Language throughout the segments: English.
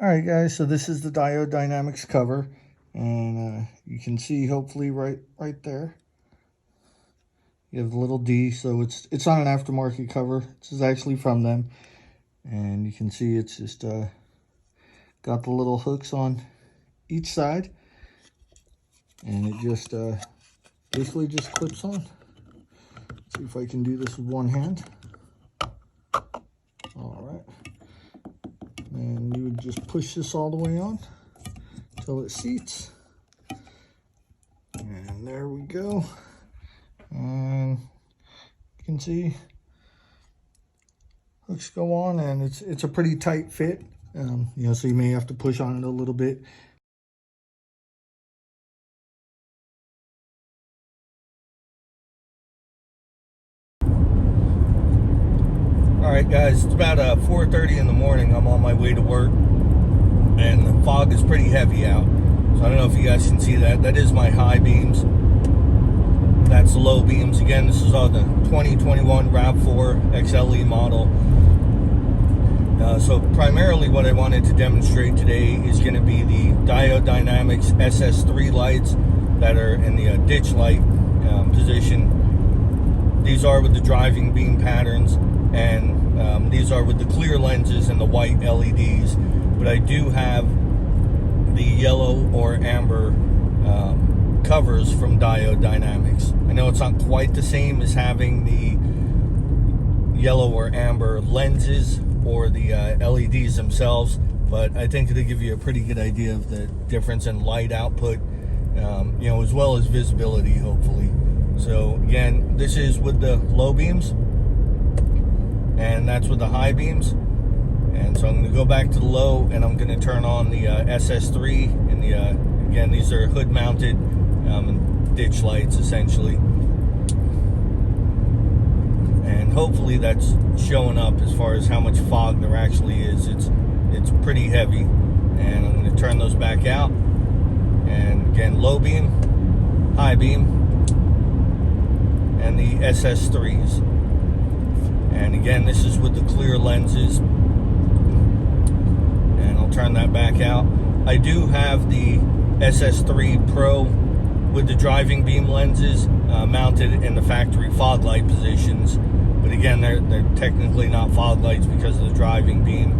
All right, guys, so this is the Diode Dynamics cover, and you can see hopefully right there. You have the little D, so it's on an aftermarket cover. This is actually from them, and you can see it's just got the little hooks on each side, and it just basically just clips on. Let's see if I can do this with one hand. All right. And you would just push this all the way on until it seats. And there we go. And you can see hooks go on, and it's a pretty tight fit. So you may have to push on it a little bit. All right, guys, it's about 4:30 in the morning. I'm on my way to work, and the fog is pretty heavy out. So I don't know if you guys can see that. That is my high beams. That's the low beams. Again, this is on the 2021 RAV4 XLE model. So primarily what I wanted to demonstrate today is going to be the Diode Dynamics SS3 lights that are in the ditch light position. These are with the driving beam patterns, and these are with the clear lenses and the white LEDs. But I do have the yellow or amber covers from Diode Dynamics. I know it's not quite the same as having the yellow or amber lenses or the LEDs themselves, but I think it'll give you a pretty good idea of the difference in light output, as well as visibility, hopefully. So again, this is with the low beams, and that's with the high beams. And so I'm going to go back to the low, and I'm going to turn on the SS3, and again, these are hood mounted ditch lights essentially, and hopefully that's showing up as far as how much fog there actually is. It's pretty heavy, and I'm going to turn those back out. And again, low beam, high beam, and the SS3s. And again, this is with the clear lenses, and I'll turn that back out. I do have the SS3 Pro with the driving beam lenses mounted in the factory fog light positions, but again, they're technically not fog lights because of the driving beam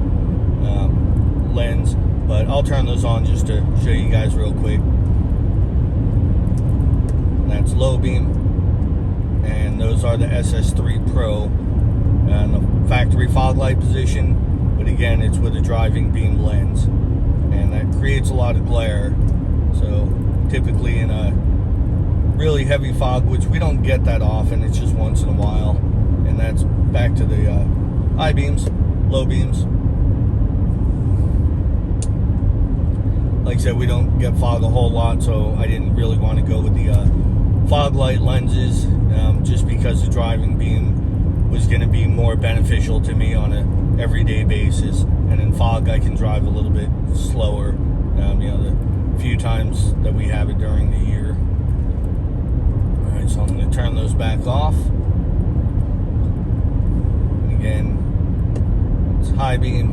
lens. But I'll turn those on just to show you guys real quick. That's low beam, and those are the SS3 Pro and the factory fog light position, but again, it's with a driving beam lens, and that creates a lot of glare. So typically in a really heavy fog, which we don't get that often, it's just once in a while. And that's back to the high beams, low beams. Like I said, we don't get fog a whole lot, so I didn't really want to go with the fog light lenses, just because the driving beam was going to be more beneficial to me on an everyday basis. And in fog, I can drive a little bit slower, the few times that we have it during the year. All right, so I'm going to turn those back off. And again, it's high beam,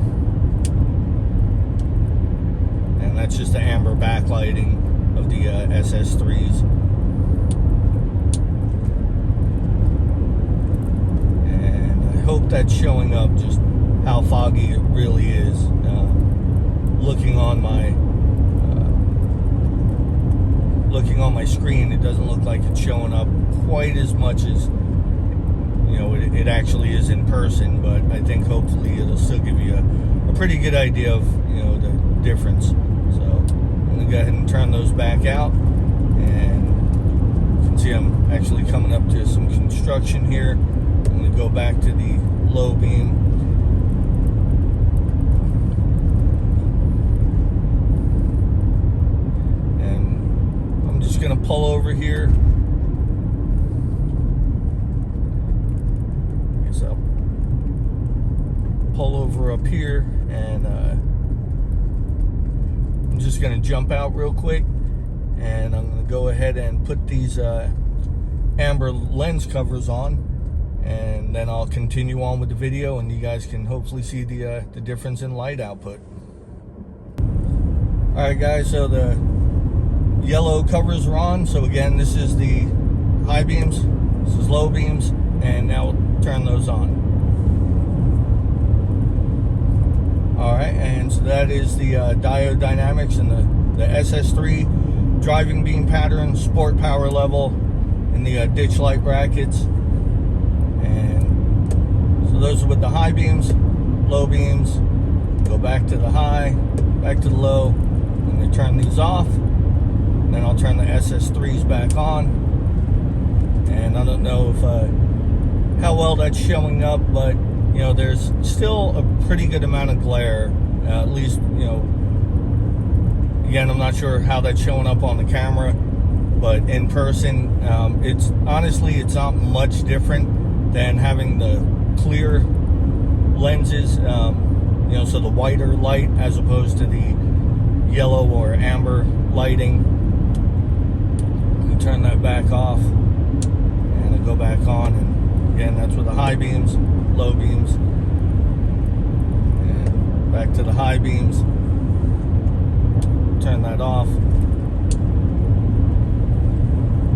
and that's just the amber backlighting of the SS3s. And I hope that's showing up just how foggy it really is. Looking on my screen, it doesn't look like it's showing up quite as much as it actually is in person, but I think hopefully it'll still give you a pretty good idea of the difference. So I'm gonna go ahead and turn those back out, and you can see I'm actually coming up to some construction here. I'm gonna go back to the low beam. Going to pull over here. Guess I'll pull over up here, and I'm just going to jump out real quick, and I'm going to go ahead and put these amber lens covers on, and then I'll continue on with the video, and you guys can hopefully see the difference in light output. Alright guys, so the yellow covers are on. So again, this is the high beams, this is low beams, and now we'll turn those on. Alright, and so that is the Diode Dynamics and the SS3 driving beam pattern, sport power level, and the ditch light brackets. And so those are with the high beams, low beams, go back to the high, back to the low, and they turn these off. And then I'll turn the SS3s back on. And I don't know if how well that's showing up, but you know, there's still a pretty good amount of glare, at least, you know, again, I'm not sure how that's showing up on the camera, but in person, it's honestly, it's not much different than having the clear lenses, you know, so the whiter light as opposed to the yellow or amber lighting. You turn that back off and it'll go back on, and again, that's with the high beams, low beams, and back to the high beams. Turn that off.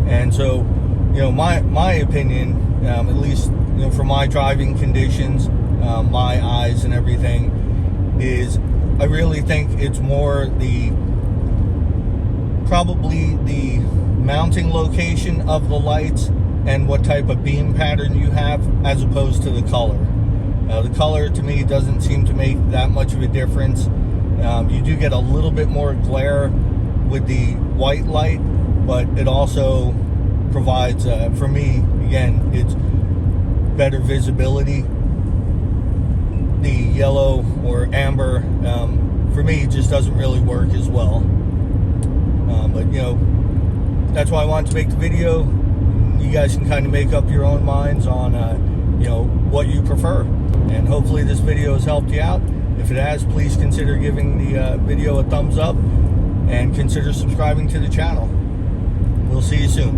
And so, you know, my opinion, at least, you know, for my driving conditions, my eyes and everything, is I really think it's more probably the mounting location of the lights and what type of beam pattern you have, as opposed to the color. The color to me doesn't seem to make that much of a difference. You do get a little bit more glare with the white light, but it also provides, for me, again, it's better visibility. The yellow or amber, for me, just doesn't really work as well. But, you know, that's why I wanted to make the video. You guys can kind of make up your own minds on, you know, what you prefer. And hopefully this video has helped you out. If it has, please consider giving the video a thumbs up and consider subscribing to the channel. We'll see you soon.